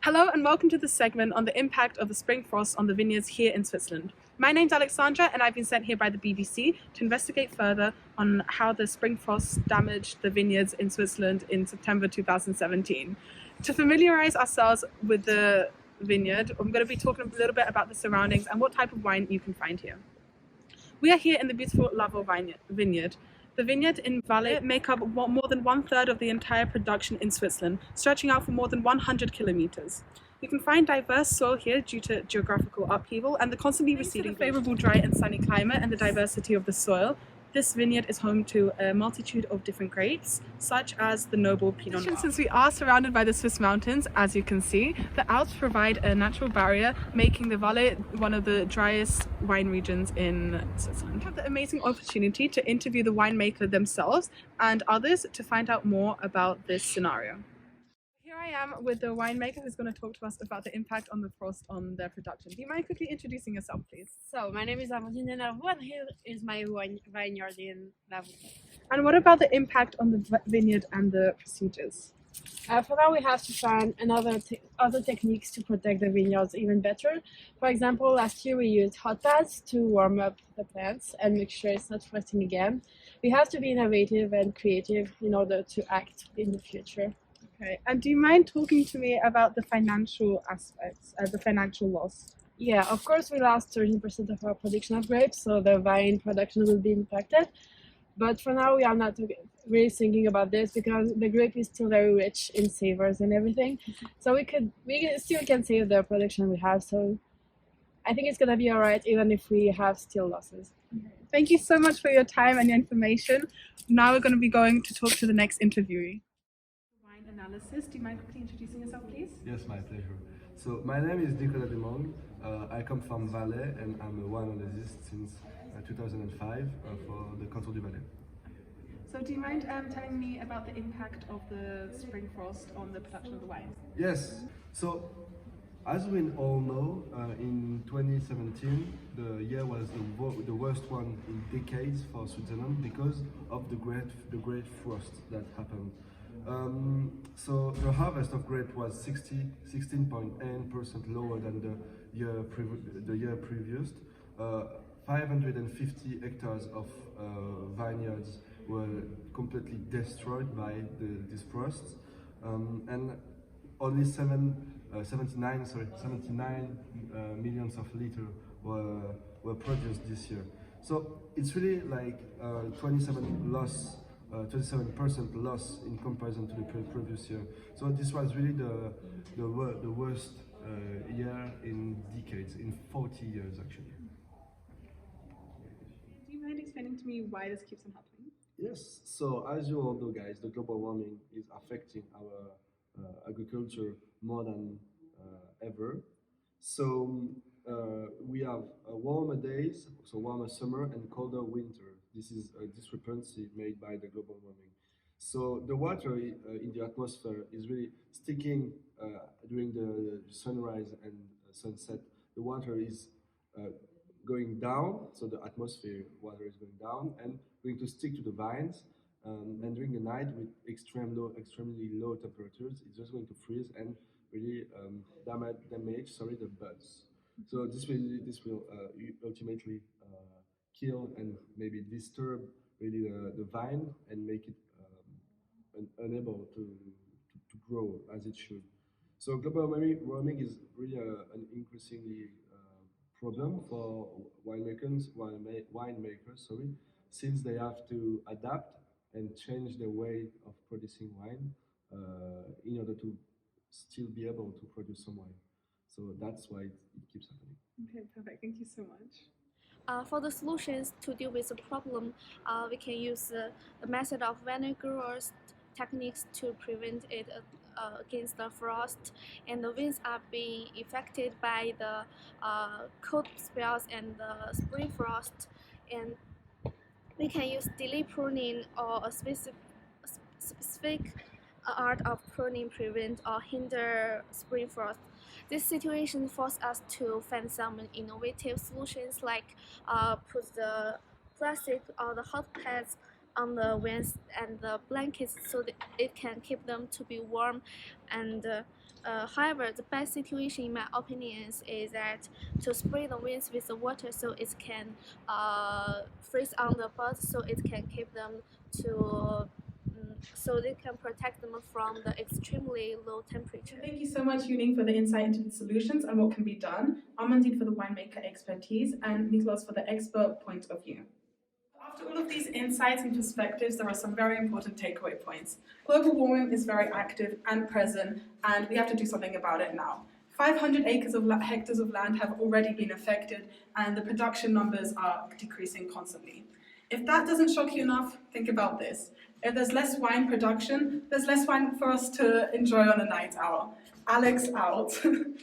Hello and welcome to the segment on the impact of the spring frost on the vineyards here in Switzerland. My name's Alexandra and I've been sent here by the BBC to investigate further on how the spring frost damaged the vineyards in Switzerland in September 2017. To familiarise ourselves with the vineyard, I'm going to be talking a little bit about the surroundings and what type of wine you can find here. We are here in the beautiful Lavo vineyard. The vineyard in Valais make up more than one third of the entire production in Switzerland, stretching out for more than 100 kilometers. You can find diverse soil here due to geographical upheaval and the constantly receding favorable dry and sunny climate and the diversity of the soil. This vineyard is home to a multitude of different grapes, such as the noble Pinot Noir. Since we are surrounded by the Swiss mountains, as you can see, the Alps provide a natural barrier, making the Valais one of the driest wine regions in Switzerland. We have the amazing opportunity to interview the winemaker themselves and others to find out more about this scenario. Here I am with the winemaker who's going to talk to us about the impact on the frost on their production. Do you mind quickly introducing yourself, please? So, my name is Amandine Lavaux, and here is my vineyard in Lavaux. And what about the impact on the vineyard and the procedures? For now, we have to find other techniques to protect the vineyards even better. For example, last year we used hot pads to warm up the plants and make sure it's not frosting again. We have to be innovative and creative in order to act in the future. Okay, and do you mind talking to me about the financial aspects, the financial loss? Yeah, of course, we lost 13% of our production of grapes, so the wine production will be impacted. But for now, we are not really thinking about this because the grape is still very rich in savors and everything. So we still can save the production we have. So I think it's gonna be all right, even if we have still losses. Thank you so much for your time and your information. Now we're going to be going to talk to the next interviewee. Wine analysis. Do you mind quickly introducing yourself, please? Yes, my pleasure. So my name is Nicolas Demong. I come from Valais and I'm a wine analyst since 2005 for the Canton du Valais. So do you mind telling me about the impact of the spring frost on the production of the wine? Yes. So as we all know, in 2017 the year was the worst one in decades for Switzerland because of the great frost that happened. So the harvest of grape was 16.8% lower than the year previous. 550 hectares of vineyards were completely destroyed by this frost, and only 79 millions of liters were produced this year. So it's really like 27% loss in comparison to the previous year. So this was really the worst year in decades, in 40 years actually. Do you mind explaining to me why this keeps on happening? Yes, so as you all know guys, the global warming is affecting our agriculture more than ever. So we have warmer days, so warmer summer and colder winter. This is a discrepancy made by the global warming. So the water in the atmosphere is really sticking during the sunrise and sunset. The water is uh, going down, so the atmosphere water is going down and going to stick to the vines. And during the night with extremely low temperatures, it's just going to freeze and really damage the buds. So this will ultimately kill and maybe disturb really the vine and make it unable to grow as it should. So global warming is really an increasingly problem for winemakers, sorry, since they have to adapt and change their way of producing wine in order to still be able to produce some wine. So that's why it keeps happening. Okay, perfect. Thank you so much. For the solutions to deal with the problem, we can use the method of vinegar techniques to prevent it against the frost, and the winds are being affected by the cold spells and the spring frost, and we can use delay pruning or a specific art of pruning prevent or hinder spring frost. This situation forced us to find some innovative solutions like put the plastic or the hot pads on the vents and the blankets so that it can keep them to be warm. And however, the best situation in my opinion is that to spray the vents with the water so it can freeze on the birds, so it can keep them to so they can protect them from the extremely low temperature. Thank you so much, Yuning, for the insight into the solutions and what can be done, Amandine for the winemaker expertise, and Niklas for the expert point of view. After all of these insights and perspectives, there are some very important takeaway points. Global warming is very active and present, and we have to do something about it now. 500 hectares of land have already been affected, and the production numbers are decreasing constantly. If that doesn't shock you enough, think about this. If there's less wine production, there's less wine for us to enjoy on a night out. Alex out.